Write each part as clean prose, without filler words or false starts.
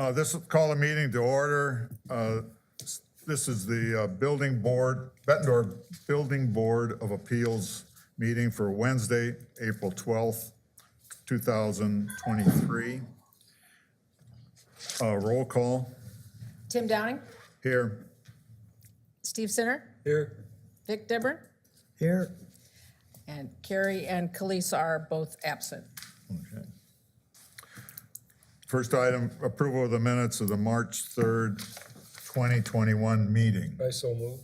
This will call a meeting to order. This is the Building Board, Bettendorf Building Board of Appeals meeting for Wednesday, April 12th, 2023. Roll call. Tim Downing, Here. Steve Sinner, Here. Vic Dibber, Here. and Carrie and Khalees are both absent. Okay. First item, approval of the minutes of the March 3rd, 2021 meeting. I so move.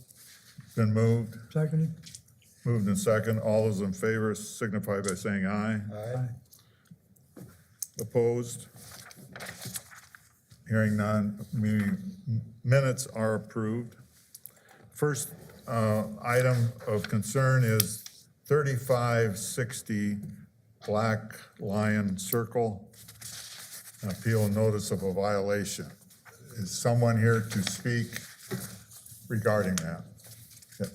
Been moved, Seconded. moved and second. All those in favor signify by saying aye. Aye. Opposed? Hearing none, meeting minutes are approved. First item of concern is 3560 Black Lion Circle, an appeal notice of a violation. Is someone here to speak regarding that? Okay.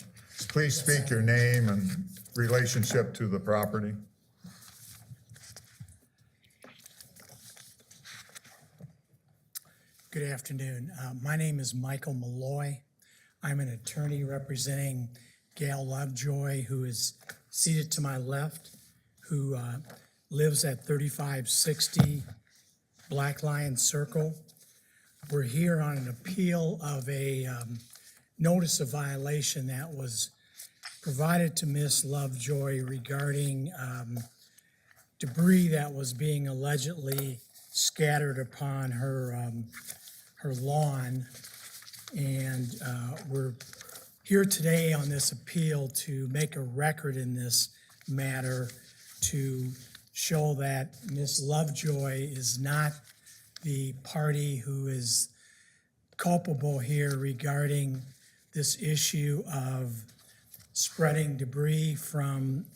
Please speak your name and relationship to the property. Good afternoon. My name is Michael Malloy. I'm an attorney representing Gail Lovejoy, who is seated to my left, who lives at 3560 Black Lion Circle. We're here on an appeal of a notice of violation that was provided to Miss Lovejoy regarding debris that was being allegedly scattered upon her lawn. And we're here today on this appeal to make a record in this matter to show that Ms. Lovejoy is not the party who is culpable here regarding this issue of spreading debris from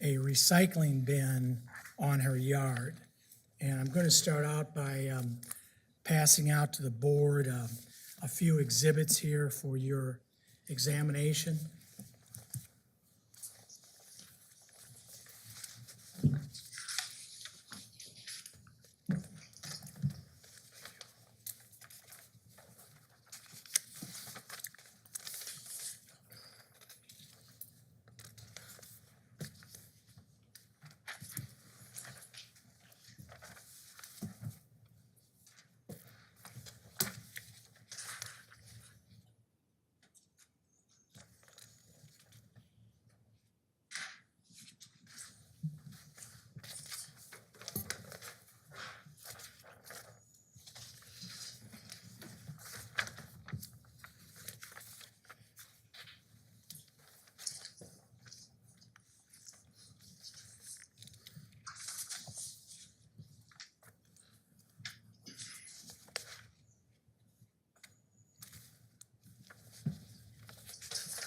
a recycling bin on her yard. And I'm going to start out by passing out to the board a few exhibits here for your examination.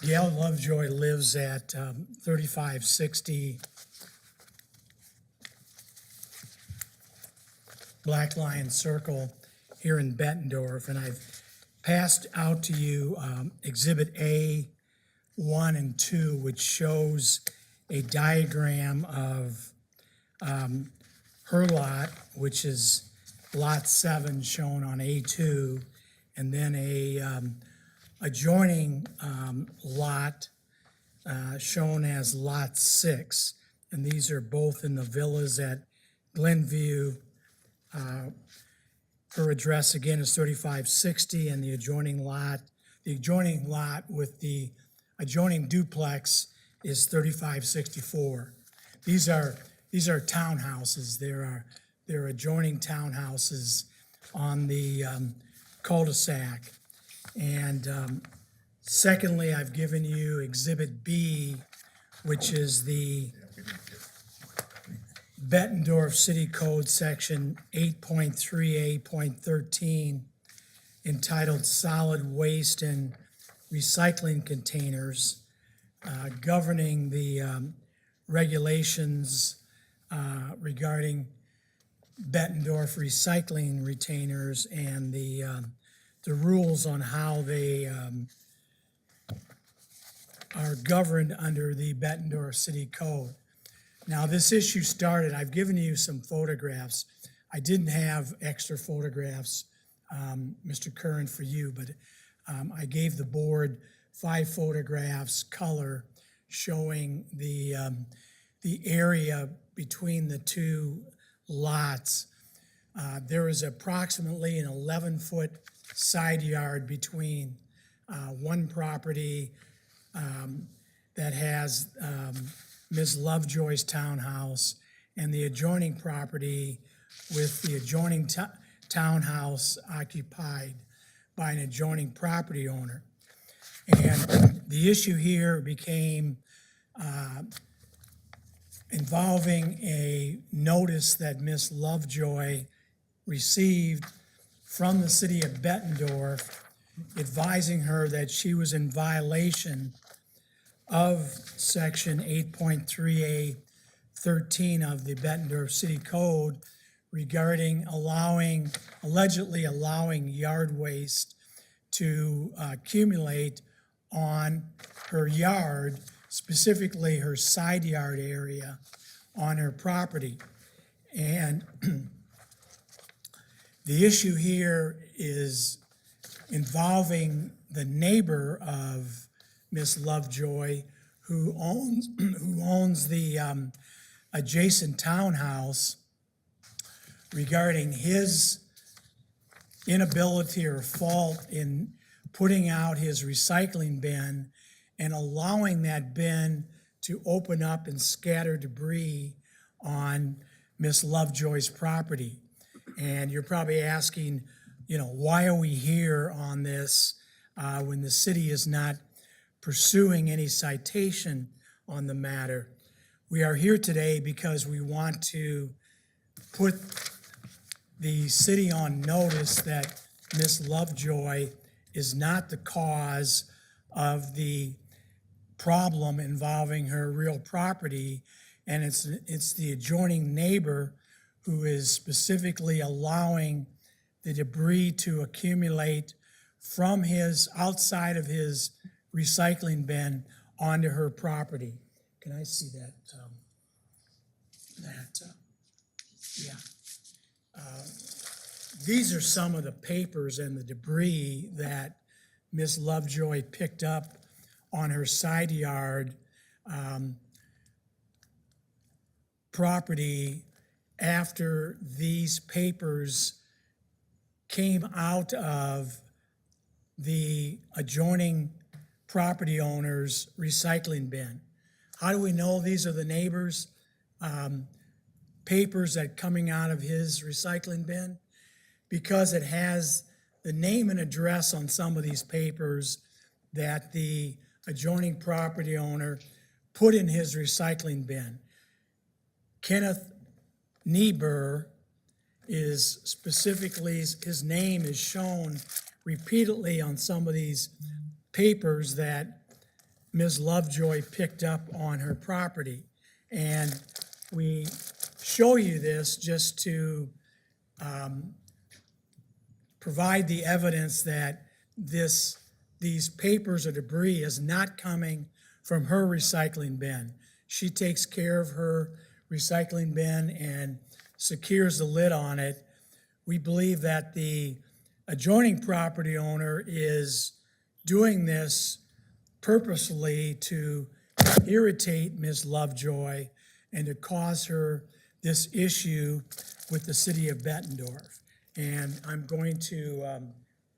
Gail Lovejoy lives at 3560 Black Lion Circle here in Bettendorf, and I've passed out to you Exhibit A, 1 and 2, which shows a diagram of her lot, which is Lot 7 shown on A2, and then a adjoining lot shown as Lot 6, and these are both in the villas at Glenview. Her address again is 3560, and the adjoining lot with the adjoining duplex is 3564. These are townhouses. There are adjoining townhouses on the cul-de-sac. And secondly, I've given you Exhibit B, which is the Bettendorf City Code Section 8.3A.13, entitled Solid Waste and Recycling Containers, governing the regulations regarding Bettendorf recycling retainers and the rules on how they are governed under the Bettendorf City Code. Now, this issue started, I've given you some photographs. I didn't have extra photographs Mr. Curran, for you, but I gave the board 5 photographs, color, showing the area between the two lots. There is approximately an 11-foot side yard between one property that has Ms. Lovejoy's townhouse and the adjoining property with the adjoining townhouse occupied by an adjoining property owner. And the issue here became involving a notice that Ms. Lovejoy received from the city of Bettendorf advising her that she was in violation of section 8.3A13 of the Bettendorf City Code regarding allegedly allowing yard waste to accumulate on her yard, specifically her side yard area on her property. And the issue here is involving the neighbor of Miss Lovejoy, who owns the adjacent townhouse, regarding his inability or fault in putting out his recycling bin and allowing that bin to open up and scatter debris on Miss Lovejoy's property. And you're probably asking, why are we here on this when the city is not pursuing any citation on the matter? We are here today because we want to put the city on notice that Miss Lovejoy is not the cause of the problem involving her real property, and it's the adjoining neighbor who is specifically allowing the debris to accumulate from his outside of his recycling bin onto her property. Can I see that? Yeah. These are some of the papers and the debris that Miss Lovejoy picked up on her side yard property after these papers came out of the adjoining property owner's recycling bin. How do we know these are the neighbors' papers that coming out of his recycling bin? Because it has the name and address on some of these papers that the adjoining property owner put in his recycling bin. Kenneth Niebuhr is specifically, his name is shown repeatedly on some of these papers that Ms. Lovejoy picked up on her property. And we show you this just to provide the evidence that these papers or debris is not coming from her recycling bin. She takes care of her recycling bin and secures the lid on it. We believe that the adjoining property owner is doing this purposely to irritate Ms. Lovejoy and to cause her this issue with the city of Bettendorf. And I'm going to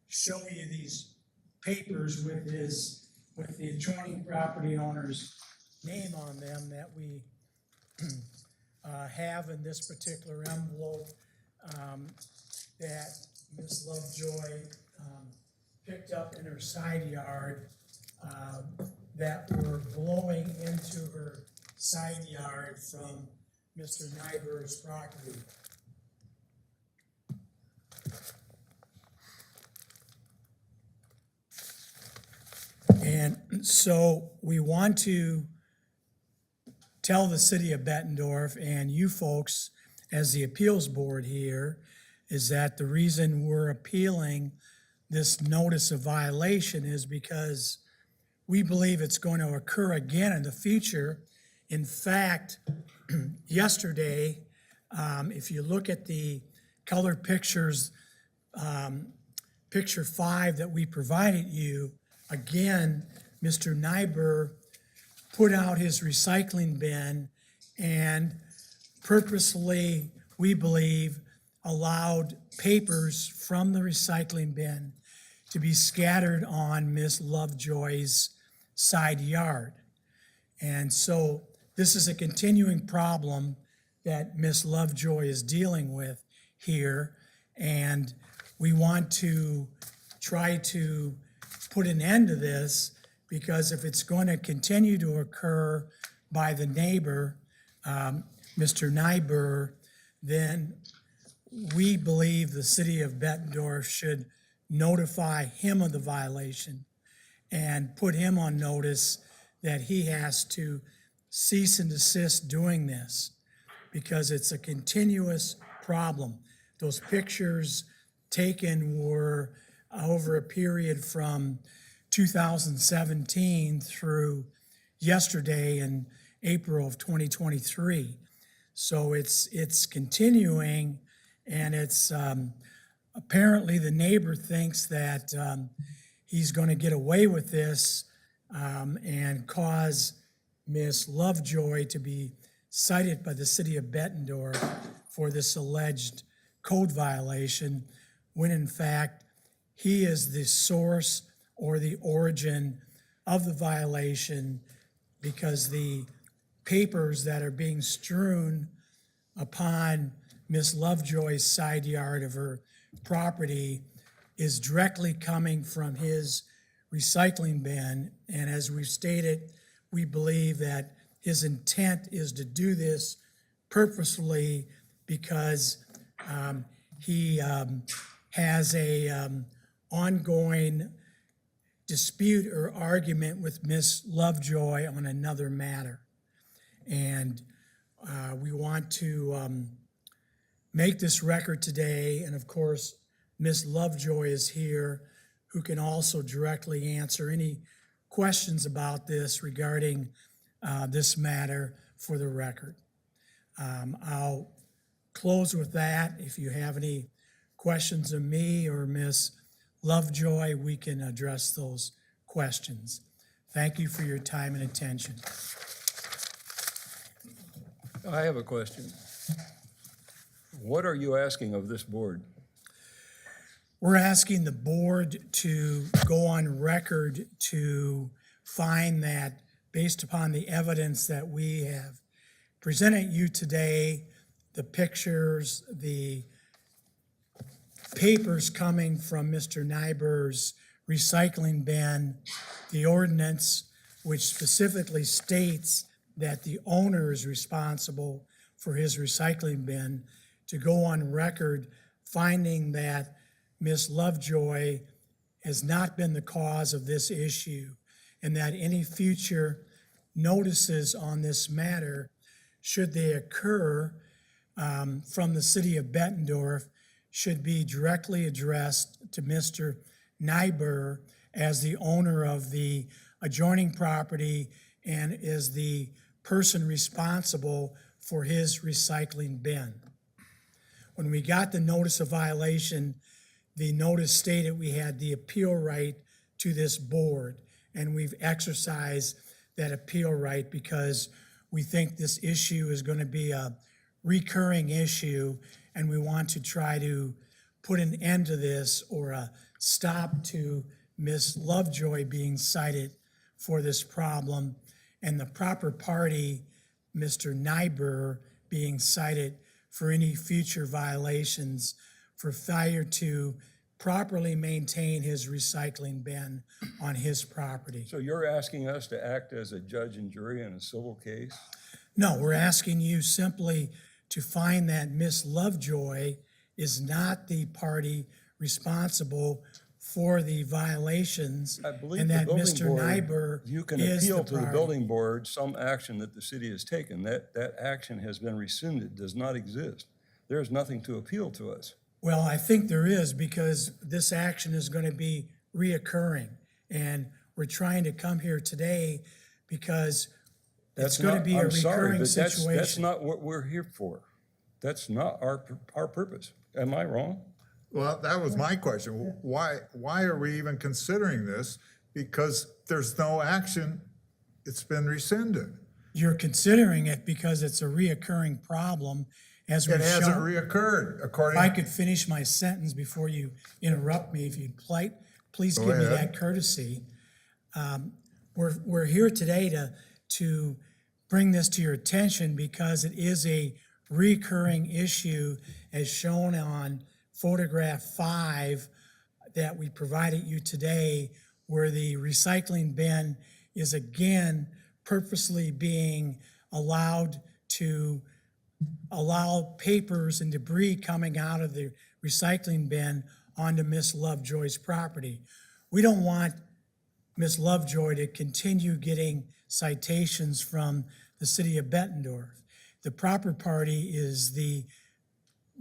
show you these papers with the adjoining property owner's name on them that we have in this particular envelope that Ms. Lovejoy picked up in her side yard that were blowing into her side yard from Mr. Nyberg's property. And so we want to tell the city of Bettendorf and you folks as the appeals board here is that the reason we're appealing this notice of violation is because we believe it's going to occur again in the future. In fact, yesterday, if you look at the colored pictures picture 5 that we provided you, again, Mr. Nyber put out his recycling bin and purposely, we believe, allowed papers from the recycling bin to be scattered on Miss Lovejoy's side yard. And so this is a continuing problem that Miss Lovejoy is dealing with here. And we want to try to put an end to this, because if it's going to continue to occur by the neighbor, Mr. Nyber, then we believe the city of Bettendorf should notify him of the violation and put him on notice that he has to cease and desist doing this, because it's a continuous problem. Those pictures taken were over a period from 2017 through yesterday in April of 2023. So it's continuing, and it's apparently the neighbor thinks that he's going to get away with this and cause Miss Lovejoy to be cited by the city of Bettendorf for this alleged code violation, when in fact he is the source or the origin of the violation, because the papers that are being strewn upon Miss Lovejoy's side yard of her property is directly coming from his recycling bin. And as we've stated, we believe that his intent is to do this purposefully, because he has a ongoing dispute or argument with Miss Lovejoy on another matter. And we want to make this record today. And of course, Miss Lovejoy is here, who can also directly answer any questions about this regarding this matter for the record. I'll close with that. If you have any questions of me or Miss Lovejoy, we can address those questions. Thank you for your time and attention. I have a question. What are you asking of this board? We're asking the board to go on record to find that, based upon the evidence that we have presented you today, the pictures, the papers coming from Mr. Nyber's recycling bin, the ordinance which specifically states that the owner is responsible for his recycling bin, to go on record finding that Ms. Lovejoy has not been the cause of this issue, and that any future notices on this matter, should they occur from the city of Bettendorf, should be directly addressed to Mr. Nyber as the owner of the adjoining property and is the person responsible for his recycling bin. When we got the notice of violation, the notice stated we had the appeal right to this board, and we've exercised that appeal right because we think this issue is going to be a recurring issue, and we want to try to put an end to this, or a stop to Ms. Lovejoy being cited for this problem, and the proper party, Mr. Nyber, being cited for any future violations for failure to properly maintain his recycling bin on his property. So you're asking us to act as a judge and jury in a civil case? No, we're asking you simply to find that Miss Lovejoy is not the party responsible for the violations, I believe and the that building Mr. board, Nyber you can is appeal the to the party. building board some action that the city has taken. That action has been rescinded. It does not exist. There's nothing to appeal to us. Well, I think there is, because this action is going to be reoccurring, and we're trying to come here today because it's going to be a I'm sorry, recurring but that's situation. not what we're here for. That's not our purpose. Am I wrong? Well, that was my question. Why are we even considering this? Because there's no action. It's been rescinded. You're considering it because it's a reoccurring problem, as we've It hasn't shown. reoccurred, If according. I could finish my sentence before you interrupt me, if you'd please Go give me ahead. that courtesy. We're here today to bring this to your attention because it is a recurring issue as shown on photograph 5 that we provided you today, where the recycling bin is again purposely being allowed to allow papers and debris coming out of the recycling bin onto Miss Lovejoy's property. We don't want Miss Lovejoy to continue getting citations from the city of Bettendorf. The proper party is the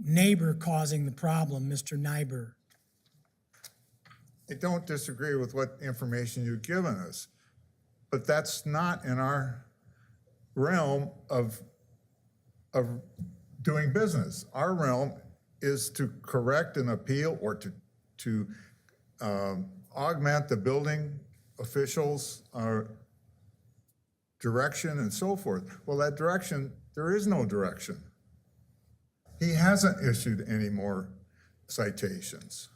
neighbor causing the problem, Mr. Nyber. I don't disagree with what information you've given us, but that's not in our realm of doing business. Our realm is to correct an appeal or to augment the building officials' direction and so forth. Well, that direction, there is no direction. He hasn't issued any more citations.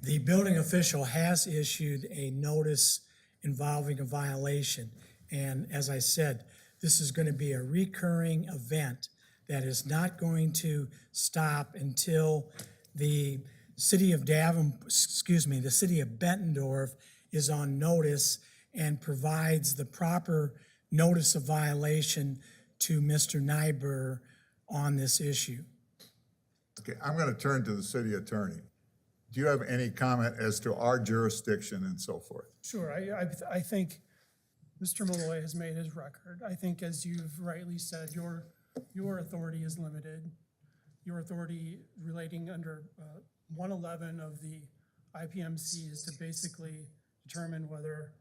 The building official has issued a notice involving a violation. And as I said, this is going to be a recurring event that is not going to stop until the city of the city of Bettendorf is on notice and provides the proper notice of violation to Mr. Nyber on this issue. Okay, I'm going to turn to the city attorney. Do you have any comment as to our jurisdiction and so forth? Sure, I think Mr. Malloy has made his record. I think, as you've rightly said, your authority is limited. Your authority relating under 111 of the IPMC is to basically determine whether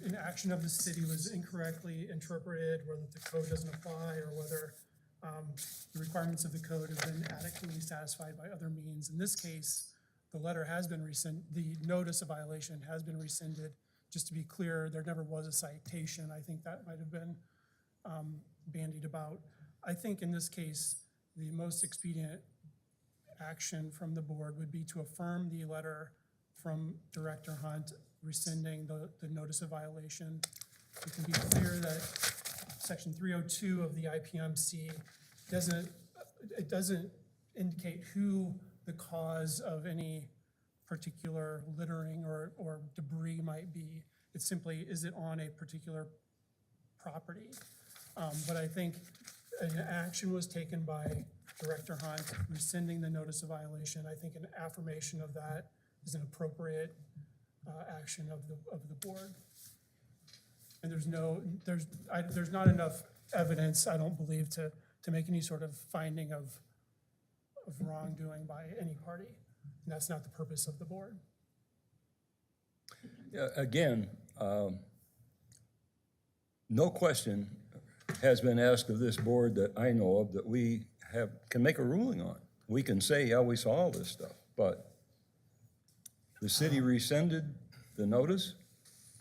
an action of the city was incorrectly interpreted, whether the code doesn't apply, or whether the requirements of the code have been adequately satisfied by other means. In this case, the letter has been rescinded, the notice of violation has been rescinded. Just to be clear, there never was a citation. I think that might have been bandied about. I think in this case, the most expedient action from the board would be to affirm the letter from Director Hunt rescinding the notice of violation. It can be clear that Section 302 of the IPMC doesn't indicate who the cause of any particular littering or debris might be. It's simply, is it on a particular property? But I think an action was taken by Director Hunt rescinding the notice of violation. I think an affirmation of that is an appropriate action of the board. And there's not enough evidence, I don't believe, to make any sort of finding of wrongdoing by any party. And that's not the purpose of the board. Yeah, again, no question has been asked of this board that I know of that we can make a ruling on. We can say, yeah, we saw all this stuff, but the city rescinded the notice.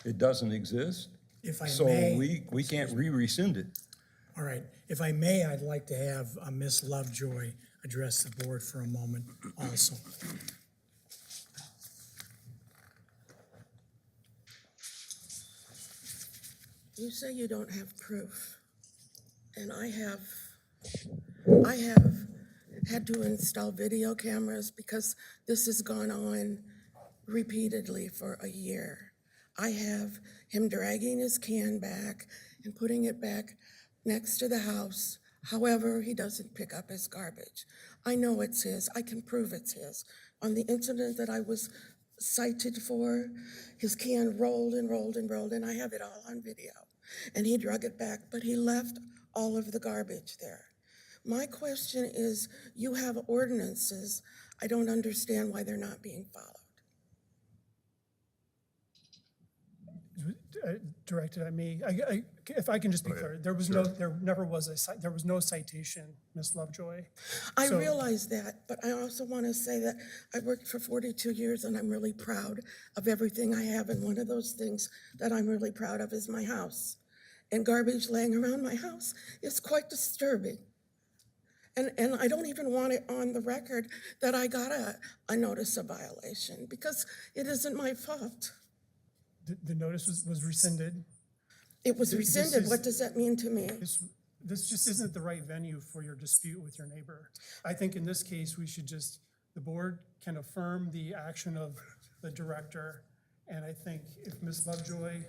It doesn't exist. If I So may. we can't re-rescind it. All right, if I may, I'd like to have Ms. Lovejoy address the board for a moment also. You say you don't have proof, and I have had to install video cameras because this has gone on repeatedly for a year. I have him dragging his can back and putting it back next to the house. However, he doesn't pick up his garbage. I know it's his. I can prove it's his. On the incident that I was cited for, his can rolled and rolled and rolled, and I have it all on video. And he drug it back, but he left all of the garbage there. My question is, you have ordinances. I don't understand why they're not being followed. directed at me. If I can just be clear, there was there never was there was no citation, Ms. Lovejoy. I So- realize that, but I also want to say that I worked for 42 years and I'm really proud of everything I have. And one of those things that I'm really proud of is my house. And garbage laying around my house is quite disturbing. And I don't even want it on the record that I got a notice of violation because it isn't my fault. The notice was rescinded. It was This rescinded. is- What does that mean to me? This just isn't the right venue for your dispute with your neighbor. I think in this case, we should just, the board can affirm the action of the director. And I think if Ms. Lovejoy,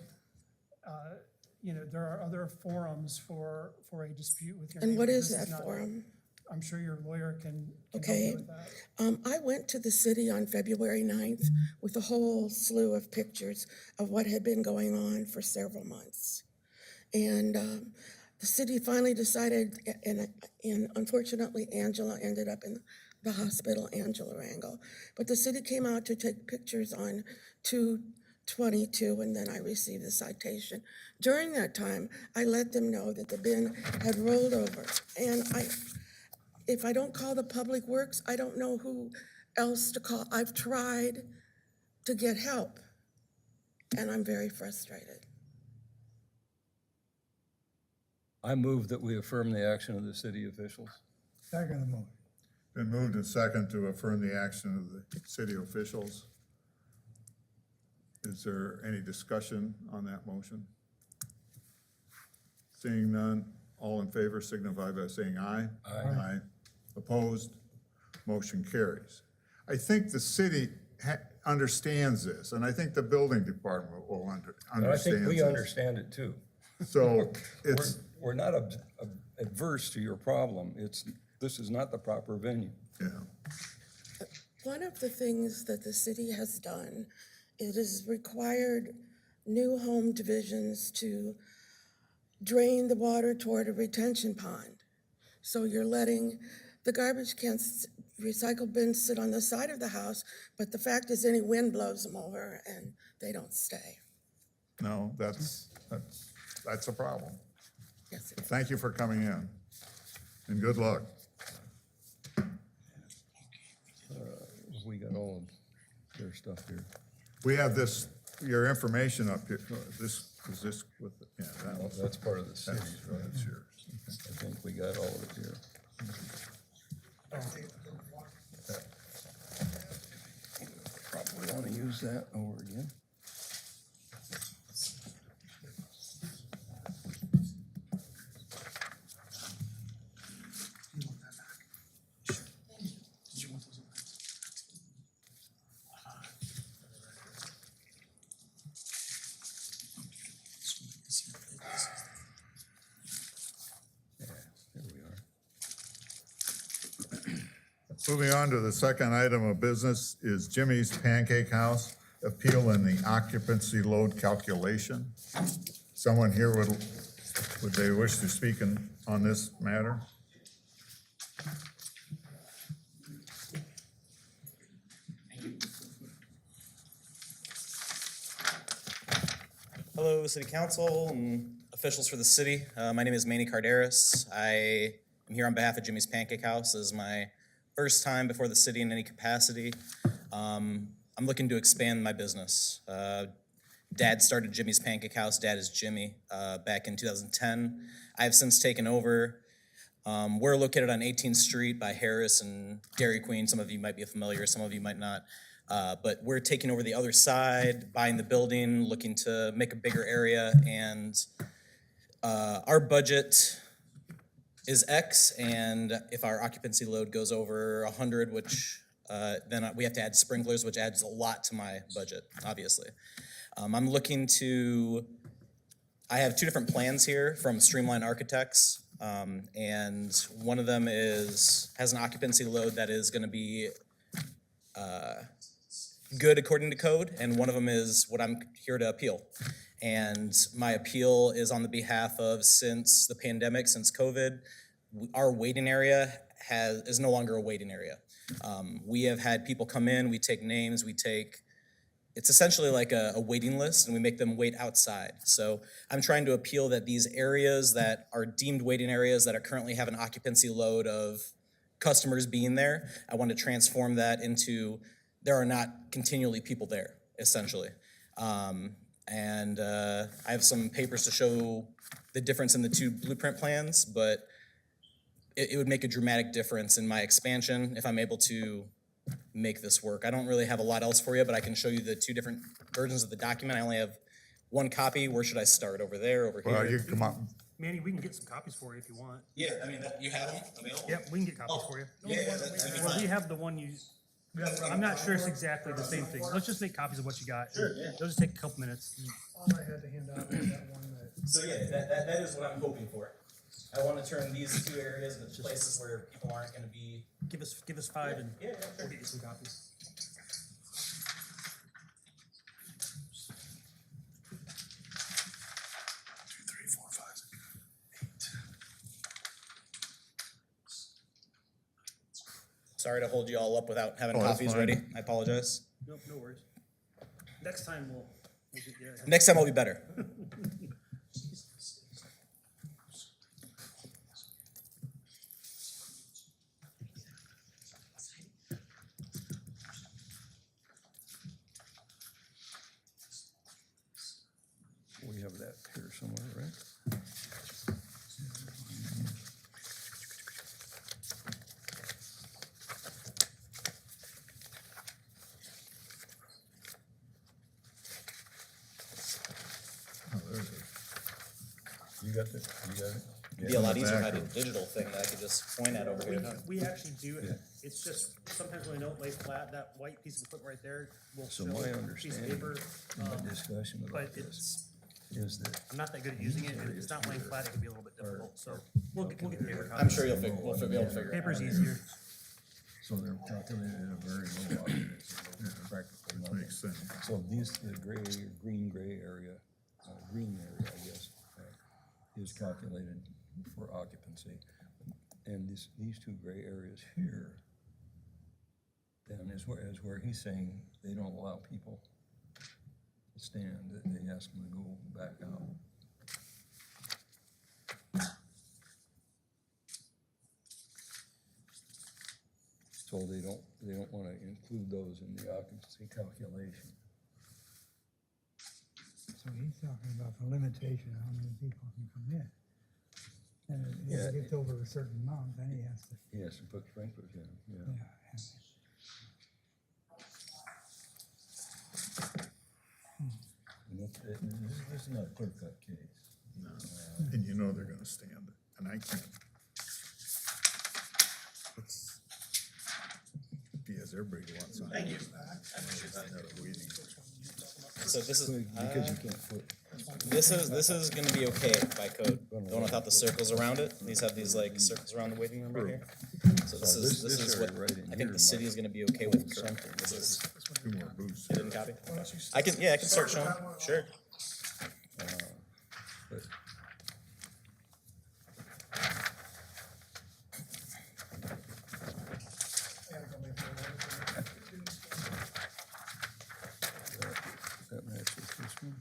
there are other forums for a dispute with your neighbor. And what is This that not- forum? I'm sure your lawyer can help Okay. you with that. I went to the city on February 9th with a whole slew of pictures of what had been going on for several months. And the city finally decided, and unfortunately, Angela ended up in the hospital, Angela Rangel. But the city came out to take pictures on 2/22, and then I received the citation. During that time, I let them know that the bin had rolled over. And if I don't call the Public Works, I don't know who else to call. I've tried to get help, and I'm very frustrated. I move that we affirm the action of the city officials. Second motion. Been moved and second to affirm the action of the city officials. Is there any discussion on that motion? Seeing none, all in favor signify by saying aye. Aye. Opposed? Motion carries. I think the city understands this, and I think the building department will And I understand think we this. understand it too. So it's, We're not adverse to your problem. This is not the proper venue. yeah, One of the things that the city has done, it has required new home divisions to drain the water toward a retention pond. So you're letting the garbage cans, recycle bins sit on the side of the house, but the fact is any wind blows them over and they don't stay. no, that's a problem. Yes, it is. Thank you for coming in, and good luck. We got all of their stuff here. We have this, your information up here. Is this with, yeah, that Well, was, that's part of the city's, right? that's yours. I think we got all of it here. Probably want to use that over again. Yeah, there we are. Moving on to the second item of business is Jimmy's Pancake House, appeal in the occupancy load calculation. Someone here would they wish to speak on this matter? Hello, City Council and officials for the city. My name is Manny Carderas. I am here on behalf of Jimmy's Pancake House. This is my first time before the city in any capacity. I'm looking to expand my business. Dad started Jimmy's Pancake House. Dad is Jimmy back in 2010. I have since taken over. We're located on 18th Street by Harris and Dairy Queen. Some of you might be familiar, some of you might not. But we're taking over the other side, buying the building, looking to make a bigger area, and our budget is X, and if our occupancy load goes over 100, which then we have to add sprinklers, which adds a lot to my budget, obviously. I'm looking to, I have two different plans here from Streamline Architects, and one of them has an occupancy load that is gonna be good according to code, and one of them is what I'm here to appeal. And my appeal is on the behalf of, since the pandemic, since COVID, our waiting area is no longer a waiting area. We have had people come in, we take names, we take it's essentially like a waiting list, and we make them wait outside. So I'm trying to appeal that these areas that are deemed waiting areas that are currently have an occupancy load of customers being there, I want to transform that into there are not continually people there, essentially. I have some papers to show the difference in the two blueprint plans, but it would make a dramatic difference in my expansion if I'm able to make this work. I don't really have a lot else for you, but I can show you the two different versions of the document. I only have one copy. Where should I start? Over there, over Well, here? you come up, Manny, we can get some copies for you if you want. Yeah, I mean, you have them available? Yep, we can get copies for you. Yeah, that'd be Well, we fine. have the one you, I'm not sure it's exactly the same thing. Let's just make copies of what you got. Sure, yeah. It'll just take a couple minutes. All I had to hand out was that one that. So yeah, that is what I'm hoping for. I want to turn these two areas into places where people aren't going to be. Give us 5 and Yeah, yeah, we'll get you some copies. Sorry to hold you all up without having Oh, that's copies fine. ready. I apologize. Nope, no worries. Next time we'll get you. Next time will be better. We have that here somewhere, right? You got it? It'd be a lot easier if I had a digital thing that I could just point at over here. We actually do it. It's just sometimes when we don't lay flat, that white piece of equipment right there will So show my a piece of understanding paper. in the discussion But about this it's, is that I'm not that good at using it. If it's not laying flat, it can be a little bit difficult. So we'll get paper copies. I'm sure we'll be able to figure it out. Paper's easier. so they're calculated at a very low occupancy, practically nothing. makes sense. So these, the green area, I guess, is calculated for occupancy. And these two gray areas here, then is where he's saying they don't allow people to stand, that they ask them to go back out. So they don't wanna include those in the occupancy calculation. So he's talking about the limitation of how many people can come in. And if Yeah. it gets over a certain amount, then he has to, He has to put sprinklers in, yeah. yeah. And this is not a clear-cut case. and you know they're gonna stand it, and I can't. It's, because everybody wants on. Thank you. So this is Because you can't put, this is going to be okay by code. The one without the circles around it. These have these like circles around the waiting room right here. So this is this what area right in I think here the city is going to be okay with. Currently. This is Two more booths. you didn't copy. I can start showing. Sure. but that matches this one.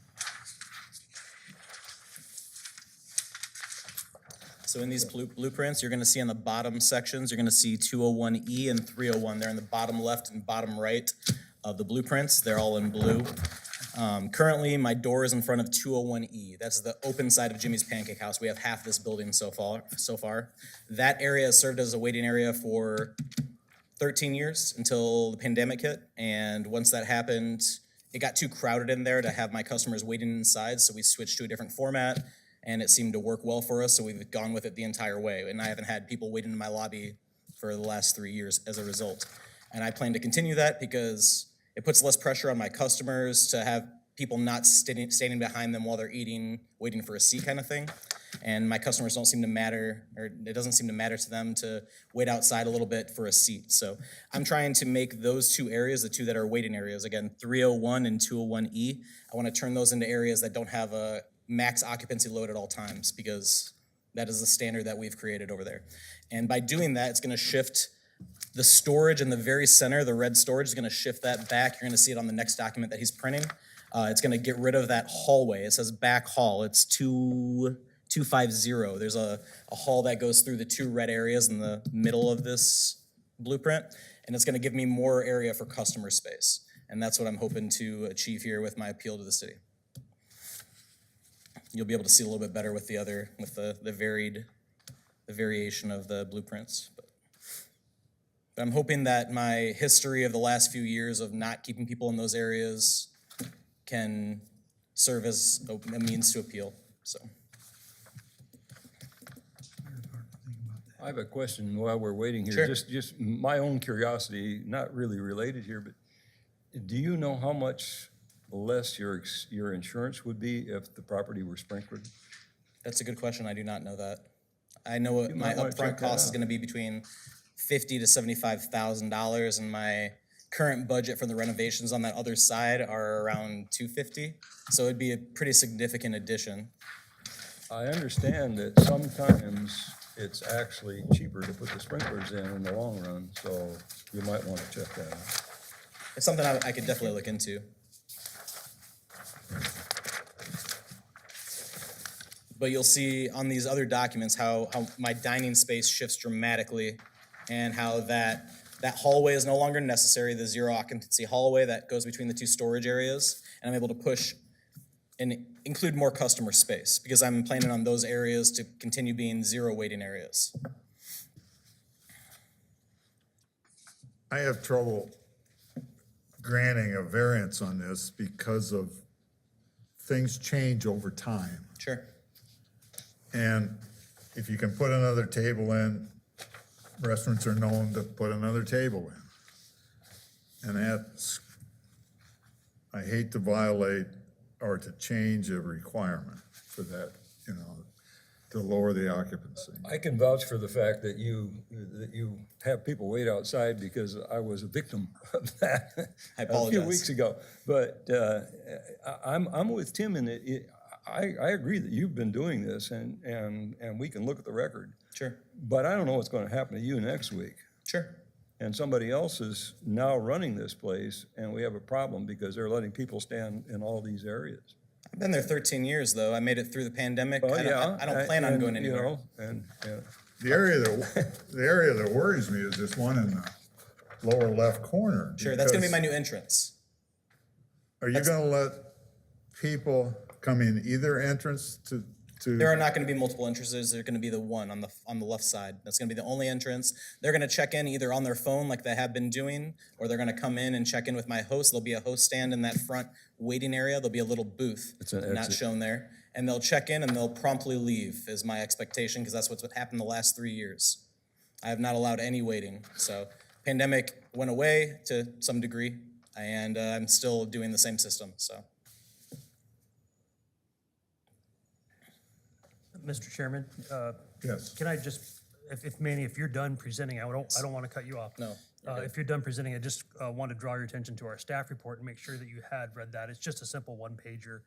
So in these blueprints, you're going to see on the bottom sections, you're going to see 201E and 301. They're in the bottom left and bottom right of the blueprints. They're all in blue. Currently, my door is in front of 201E. That's the open side of Jimmy's Pancake House. We have half this building so far. That area has served as a waiting area for 13 years until the pandemic hit. And once that happened, it got too crowded in there to have my customers waiting inside. So we switched to a different format, and it seemed to work well for us. So we've gone with it the entire way. And I haven't had people waiting in my lobby for the last 3 years as a result. And I plan to continue that because it puts less pressure on my customers to have people not standing behind them while they're eating, waiting for a seat kind of thing. And my customers don't seem to matter, or it doesn't seem to matter to them to wait outside a little bit for a seat. So I'm trying to make those two areas, the two that are waiting areas, again, 301 and 201E, I want to turn those into areas that don't have a max occupancy load at all times, because that is the standard that we've created over there. And by doing that, it's going to shift The storage in the very center, the red storage, is gonna shift that back. You're gonna see it on the next document that he's printing. It's gonna get rid of that hallway. It says back hall. It's 250. There's a hall that goes through the two red areas in the middle of this blueprint, and it's gonna give me more area for customer space. And that's what I'm hoping to achieve here with my appeal to the city. You'll be able to see a little bit better with the variation of the blueprints. But I'm hoping that my history of the last few years of not keeping people in those areas can serve as a means to appeal, so. I have a question while we're waiting here. Sure. Just my own curiosity, not really related here, but do you know how much less your insurance would be if the property were sprinkled? That's a good question. I do not know that. I know what my might wanna upfront check that cost is out. gonna be between $50,000 to $75,000, and my current budget for the renovations on that other side are around $250,000. So it'd be a pretty significant addition. I understand that sometimes it's actually cheaper to put the sprinklers in the long run, so you might want to check that out. It's something I could definitely look into. But you'll see on these other documents how my dining space shifts dramatically, and how that hallway is no longer necessary, the zero occupancy hallway that goes between the two storage areas, and I'm able to push and include more customer space, because I'm planning on those areas to continue being zero waiting areas. I have trouble granting a variance on this because of things change over time. Sure. And if you can put another table in, restaurants are known to put another table in. And that's, I hate to violate or to change a requirement for that, to lower the occupancy. I can vouch for the fact that you have people wait outside, because I was a victim of that I a few apologize. weeks ago. But I'm with Tim in it. I agree that you've been doing this, and we can look at the record. Sure. But I don't know what's going to happen to you next week. Sure. And somebody else is now running this place, and we have a problem because they're letting people stand in all these areas. I've been there 13 years, though. I made it through the pandemic. Well, I don't plan on going anywhere. And The area that worries me is this one in the lower left corner. Sure, that's gonna be because my new entrance. Are you gonna let people come in either entrance to? There are not gonna be multiple entrances. There's gonna be the one on the left side. That's gonna be the only entrance. They're gonna check in either on their phone like they have been doing, or they're gonna come in and check in with my host. There'll be a host stand in that front waiting area. There'll be a little booth, It's an not exit. shown there. And they'll check in and they'll promptly leave, is my expectation, because that's what's happened the last 3 years. I have not allowed any waiting. So pandemic went away to some degree, and I'm still doing the same system, so. Mr. Chairman, Yes. can I just, if Manny, if you're done presenting, I don't want to cut you off. No, If you're done presenting, I just want to draw your attention to our staff report and make sure that you had read that. It's just a simple one-pager.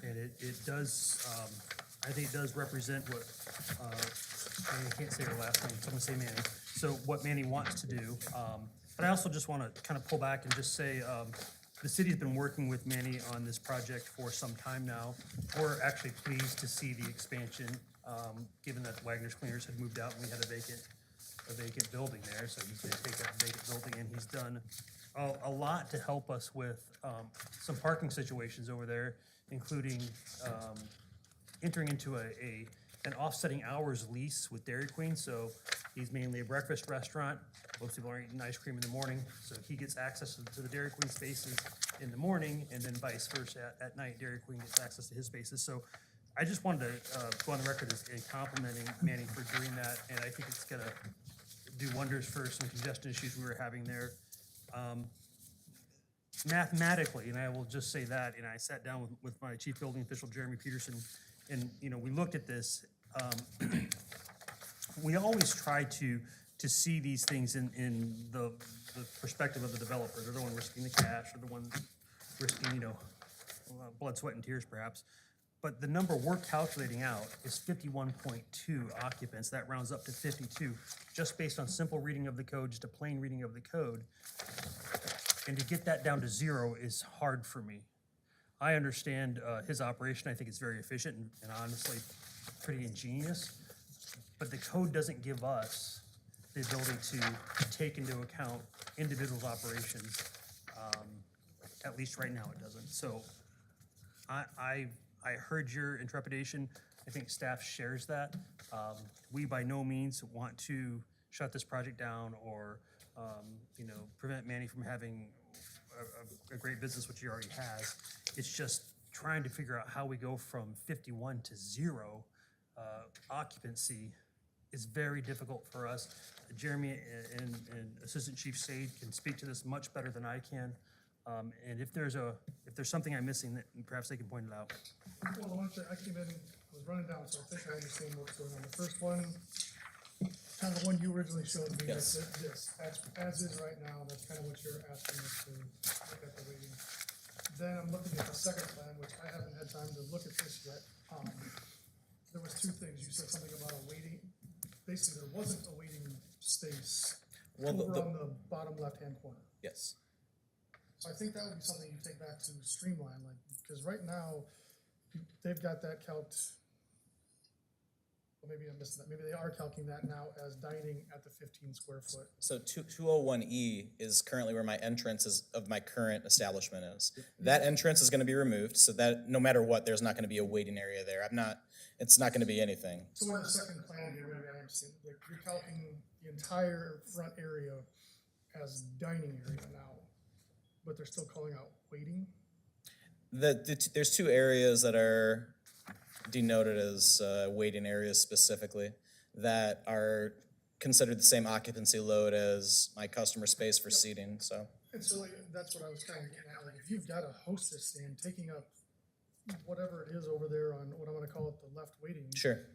And it does, I think it does represent what, I can't say her last name, so I'm gonna say Manny. So what Manny wants to do. But I also just want to kind of pull back and just say, the city's been working with Manny on this project for some time now. We're actually pleased to see the expansion, given that Wagner's Cleaners had moved out and we had a vacant building there. So he's going to take that vacant building, and he's done a lot to help us with some parking situations over there, including entering into an offsetting hours lease with Dairy Queen. So he's mainly a breakfast restaurant. Most people are eating ice cream in the morning, so he gets access to the Dairy Queen spaces in the morning, and then vice versa at night, Dairy Queen gets access to his spaces. So I just wanted to go on the record as complimenting Manny for doing that, and I think it's gonna do wonders for some congestion issues we were having there. Mathematically, and I will just say that, and I sat down with my chief building official, Jeremy Peterson, and, we looked at this. We always try to see these things in the perspective of the developer. They're the one risking the cash, or the one risking, blood, sweat, and tears perhaps. but the number we're calculating out is 51.2 occupants. That rounds up to 52, just based on simple reading of the code, just a plain reading of the code. And to get that down to 0 is hard for me. I understand his operation. I think it's very efficient and honestly pretty ingenious. But the code doesn't give us the ability to take into account individuals' operations. At least right now it doesn't. So I heard your intrepidation. I think staff shares that. We by no means want to shut this project down or prevent Manny from having a great business, which he already has. It's just trying to figure out how we go from 51 to 0 occupancy is very difficult for us. Jeremy and Assistant Chief Sade can speak to this much better than I can. And if there's something I'm missing, that perhaps they can point it out. Well, the one thing, I came in, I was running down, so I think I understand what's going on. The first one, kind of the one you originally showed me, Yes. this, as is right now, that's kind of what you're asking us to look at the waiting. Then I'm looking at the second plan, which I haven't had time to look at this yet. There was two things. You said something about a waiting, basically there wasn't a waiting space Well, over on the bottom left-hand corner. Yes. So I think that would be something you take back to streamline, like, because right now, they've got that calced. Well, maybe I'm missing that. Maybe they are calculating that now as dining at the 15 square foot. So 201E is currently where my entrance is of my current establishment is. That entrance is gonna be removed, so that no matter what, there's not gonna be a waiting area there. It's not gonna be anything. So in the second plan here, maybe I understand, like, you're calculating the entire front area as dining area now, but they're still calling out waiting? There's two areas that are denoted as waiting areas specifically that are considered the same occupancy load as my customer space for seating, so. And so like, that's what I was kind of getting at, like, if you've got a hostess stand taking up whatever it is over there on what I'm gonna call it the left waiting. Sure,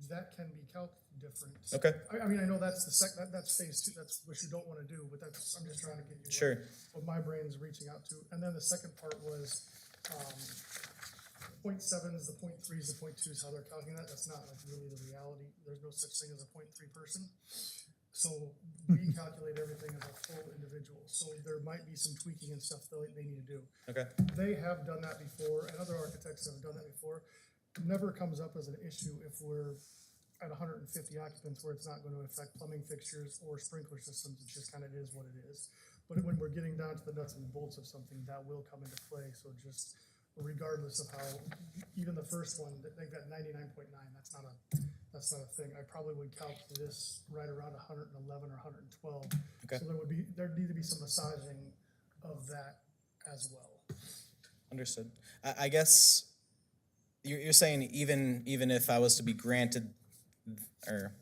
That can be calculated different. okay, I mean, I know that's that's phase 2, that's what you don't wanna do, but that's, I'm just trying to get you. sure. What my brain's reaching out to. And then the second part was, 0.7s, the 0.3s, the 0.2s, how they're calculating that. That's not like really the reality. There's no such thing as a 0.3 person. So we calculate everything as a full individual. So there might be some tweaking and stuff they need to do. Okay, They have done that before, and other architects have done that before. It never comes up as an issue if we're at 150 occupants where it's not going to affect plumbing fixtures or sprinkler systems. It just kind of is what it is. But when we're getting down to the nuts and bolts of something, that will come into play. So just regardless of how, even the first one, they've got 99.9. That's not a thing. I probably would calculate this right around 111 or 112. Okay. So there'd need to be some massaging of that as well. understood. I guess you're saying even if I was to be granted, or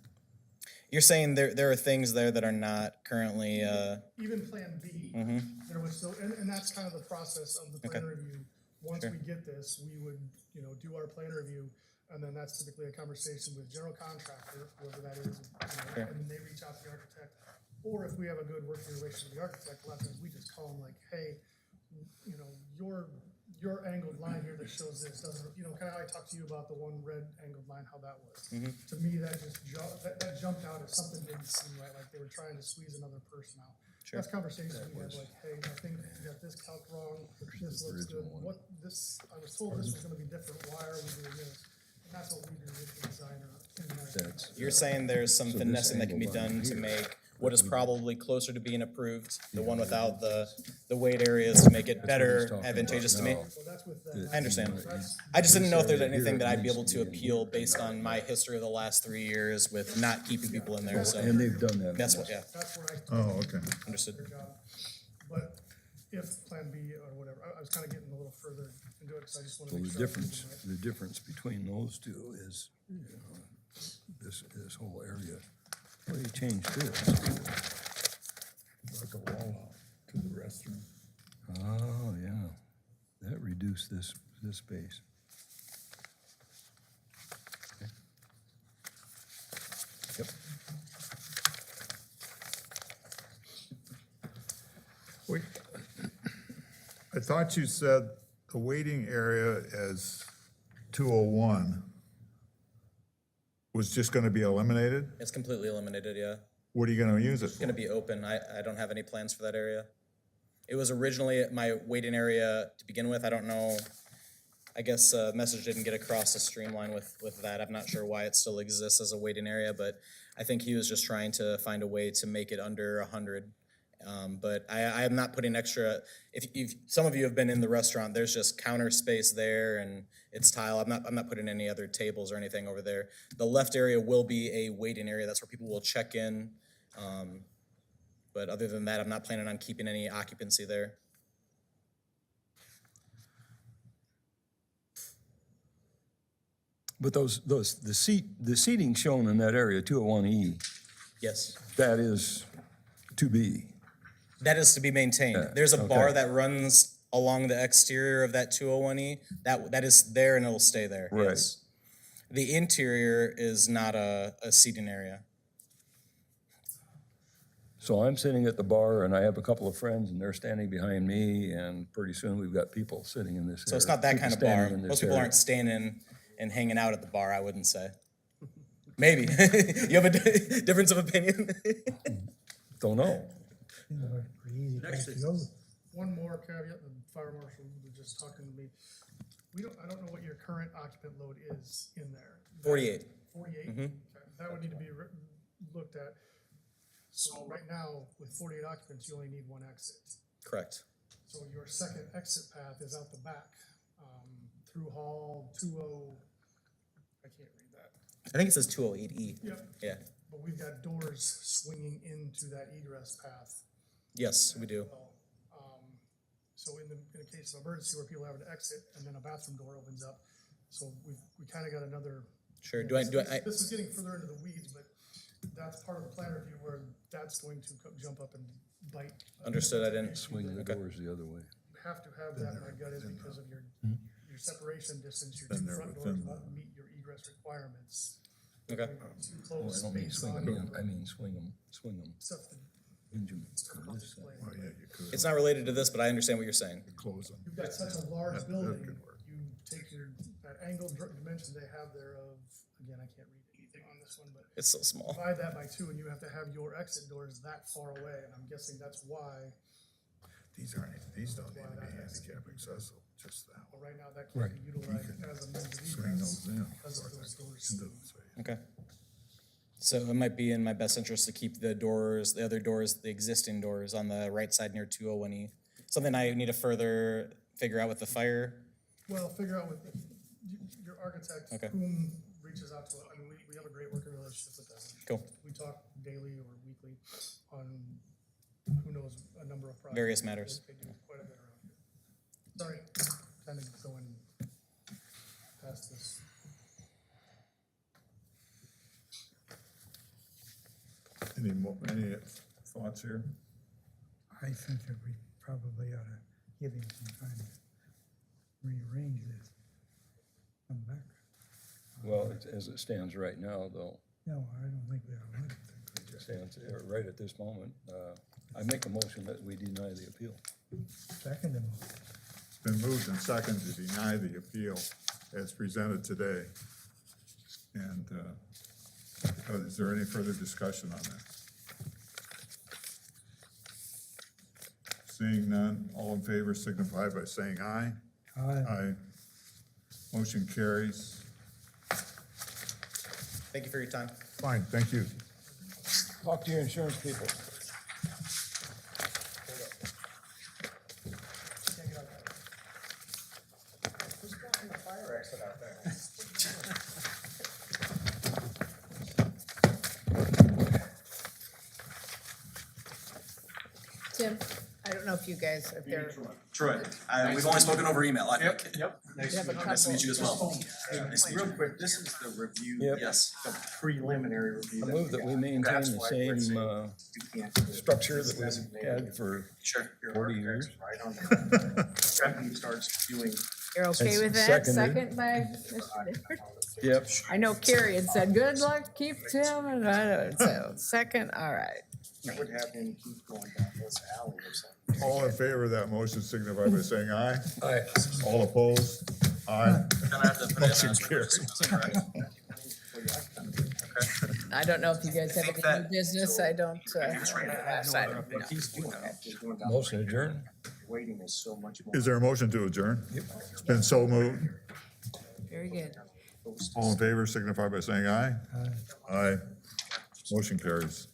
you're saying there are things there that are not currently, Even Plan B, there was still, and that's kind of the process of the plan Okay. review. Once Sure. we get this, we would, do our plan review, and then that's typically a conversation with general contractor, whoever that is, Sure. and then they reach out to the architect. Or if we have a good working relationship with the architect, a lot of times we just call them like, hey, your angled line here that shows this doesn't, kind of how I talked to you about the one red angled line, how that was. To me, that just that jumped out as something didn't seem right, like they were trying to squeeze another person out. Sure. That's conversations we had, like, hey, I think you got this calc wrong, this looks good, I was told this was gonna be different, why are we doing this? And that's what we do with the designer. you're saying there's some finessing that can be done to make what is probably closer to being approved, the one without the weight areas, to make it better advantageous to me. So that's with that. I understand. I just didn't know if there's anything that I'd be able to appeal based on my history of the last 3 years with not keeping people in there, so. And they've done that. That's what, yeah, That's where I. Oh, okay. understood. Their job. But if Plan B or whatever, I was kind of getting a little further into it, because I just want to Well, make the sure. difference between those two is, this whole area. Well, you changed this. Like a wall out to the restroom. Oh, yeah. That reduced this space. Okay. Yep. Wait, I thought you said the waiting area as 201 was just gonna be eliminated? It's completely eliminated, yeah. What are you gonna use it It's gonna for? be open. I don't have any plans for that area. It was originally my waiting area to begin with. I don't know. I guess message didn't get across the streamline with that. I'm not sure why it still exists as a waiting area, but I think he was just trying to find a way to make it under 100. But I am not putting extra, if some of you have been in the restaurant, there's just counter space there and it's tile. I'm not putting any other tables or anything over there. The left area will be a waiting area. That's where people will check in. But other than that, I'm not planning on keeping any occupancy there. But the seating shown in that area, 201E, Yes, that is to be. that is to be maintained. Yeah, There's a bar okay. that runs along the exterior of that 201E. That is there and it'll stay there. Right. Yes. The interior is not a seating area. So I'm sitting at the bar and I have a couple of friends and they're standing behind me and pretty soon we've got people sitting in this area. So it's not that people kind of bar. standing in this Most people area. aren't standing and hanging out at the bar, I wouldn't say. Maybe. You have a difference of opinion? Don't know. Seems like a pretty easy place to go. One more caveat, the fire marshal was just talking to me. I don't know what your current occupant load is in there. 48. 48? Okay, that would need to be looked at. So right now, with 48 occupants, you only need one exit. Correct. So your second exit path is out the back, through hall 20, I can't read that. I think it says 208E. Yep. Yeah. But we've got doors swinging into that egress path. Yes, we do. So in a case of emergency where people have an exit and then a bathroom door opens up, so we kind of got another. Sure. This is getting further into the weeds, but that's part of the plan review where that's going to jump up and bite. Understood. I didn't. Swing the Okay. doors the other way. You have to have that, my gut is because of your separation distance, your Then two they're front doors within won't meet your egress requirements. Okay. Too Oh, close I don't mean space swing on them, I mean swing them. stuff that Hinge them from this side. Oh, yeah, you could. It's not related to this, but I understand what you're saying. Close them. You've got such a large That building, could work. you take that angled dimension they have there of, again, I can't read anything on this one, but It's so small. divide that by 2 and you have to have your exit doors that far away, and I'm guessing that's why, These don't need to be handicap accessible, just that. well, right now that can't be utilized as a means of Swing egress those in. because of those doors. Into the space. Okay. So it might be in my best interest to keep the other doors, the existing doors on the right side near 201E. Something I need to further figure out with the fire. Well, figure out with your architect, Okay. whom reaches out to, I mean, we have a great working relationship with them. Cool. We talk daily or weekly on, who knows, a number of projects. Various matters. They do quite a bit around here. Sorry, kind of going past this. Any thoughts here? I think that we probably ought to give him some time to rearrange this. Come back. Well, as it stands right now, though, No, I don't think we ought to. it stands right at this moment, I make a motion that we deny the appeal. Second him. It's been moved and seconded to deny the appeal as presented today. And is there any further discussion on that? Seeing none, all in favor signify by saying aye. Aye. Aye. Motion carries. Thank you for your time. Fine, thank you. Talk to your insurance people. Tim, I don't know if you guys, if they're, Troy, we've only spoken over email, I think. Yep. you have a couple. Nice to meet you as well. Real quick, this is the review. Yep. Yes. The preliminary review. I move that we maintain That's the why we're same saying you can't do it. structure that This is we've designated. had for Sure. Your 40 architect's years. right on there. Stephanie starts doing. You're okay It's with that? seconded. Second by Mr. Difford? Yep. I know Carrie had said, good luck, keep Tim, and I know, so, second, all right. It would have him keep going down this alley or something. All in favor of that motion signify by saying aye. Aye. All opposed? Aye. Then I have to put it Motion as carries. I don't know if you guys have any that- new business. I don't, last item. Motion adjourned? Waiting is so much more. Is there a motion to adjourn? It's been so moved. Very good. All in favor signify by saying aye. Aye. Motion carries.